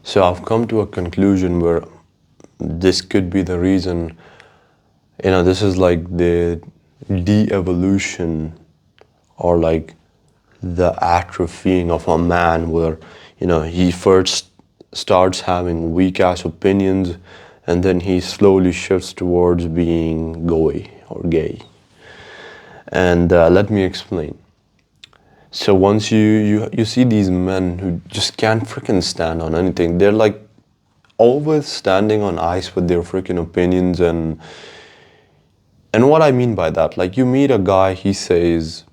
So I've come to a conclusion where this could be the reason, this is like the de-evolution, or like the atrophying of a man, where, he first starts having weak ass opinions, and then he slowly shifts towards being goy or gay. And let me explain. So once you see these men who just can't freaking stand on anything, they're like always standing on ice with their freaking opinions. And what I mean by that, like, you meet a guy, he says,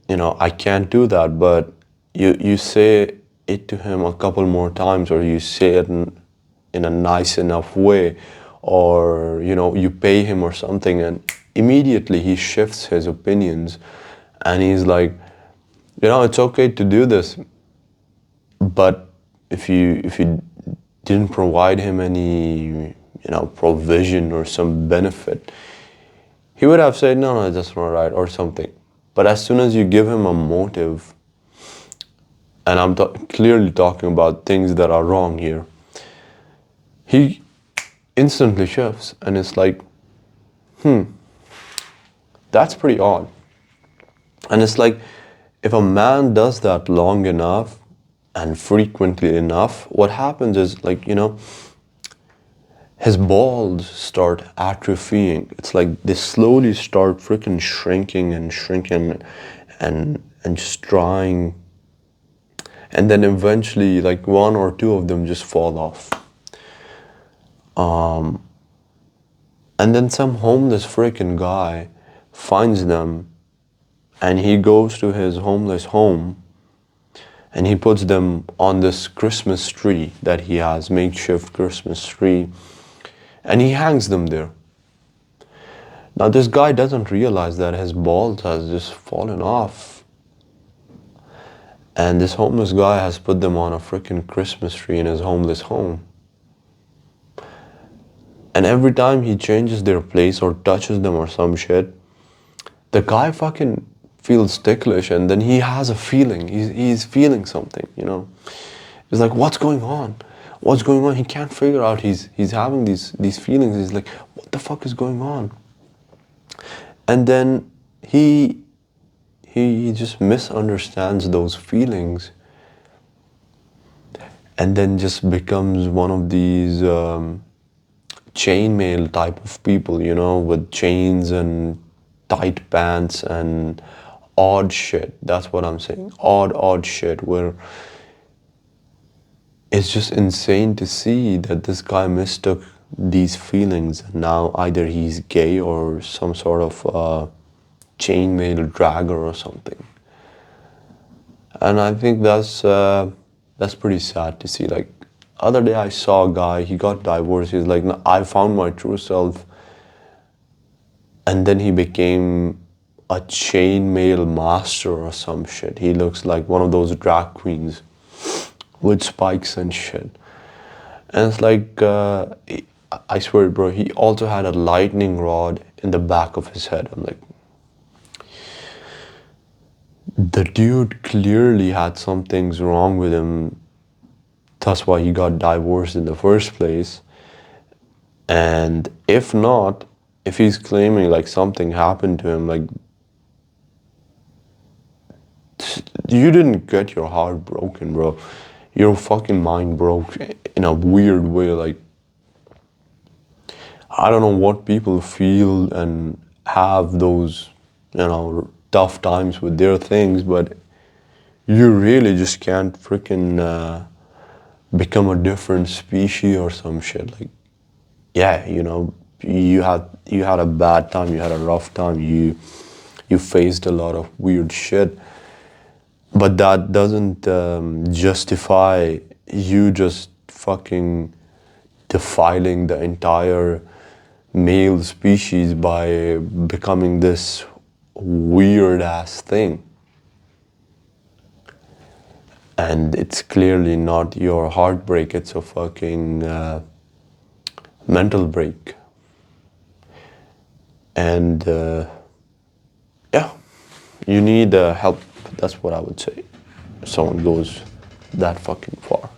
I can't do that, but you say it to him a couple more times, or you say it in a nice enough way, or you pay him or something, and immediately he shifts his opinions, and he's like, it's okay to do this, but if you didn't provide him any provision or some benefit, he would have said, no, that's not right, or something. But as soon as you give him a motive, and I'm clearly talking about things that are wrong here, he instantly shifts, and it's like, that's pretty odd. And it's like, if a man does that long enough and frequently enough, what happens is, like, his balls start atrophying. It's like they slowly start freaking shrinking and just drying. And then eventually, like, one or two of them just fall off. And then some homeless freaking guy finds them, and he goes to his homeless home, and he puts them on this Christmas tree that he has, makeshift Christmas tree, and he hangs them there. Now this guy doesn't realize that his balls has just fallen off, and this homeless guy has put them on a freaking Christmas tree in his homeless home. And every time he changes their place or touches them or some shit, the guy fucking feels ticklish, and then he has a feeling. He's feeling something, He's like, what's going on? What's going on? He can't figure out. He's having these feelings. He's like, what the fuck is going on? And then he just misunderstands those feelings, and then just becomes one of these chainmail type of people, with chains and tight pants and odd shit. That's what I'm saying. Odd shit, where it's just insane to see that this guy mistook these feelings. Now either he's gay or some sort of chainmail dragger or something. And I think that's pretty sad to see. Like, other day I saw a guy, he got divorced. He's like, no, I found my true self. And then he became a chainmail master or some shit. He looks like one of those drag queens with spikes and shit. And it's like, I swear, bro, he also had a lightning rod in the back of his head. I'm like, the dude clearly had some things wrong with him. That's why he got divorced in the first place. And if not, if he's claiming like something happened to him, like, you didn't get your heart broken, bro. Your fucking mind broke in a weird way. Like, I don't know what people feel and have those, tough times with their things, but you really just can't freaking become a different species or some shit. Like, yeah, you had a bad time, you had a rough time, you faced a lot of weird shit, but that doesn't justify you just fucking defiling the entire male species by becoming this weird ass thing. And it's clearly not your heartbreak, it's a fucking mental break. And yeah, you need help. That's what I would say if someone goes that fucking far.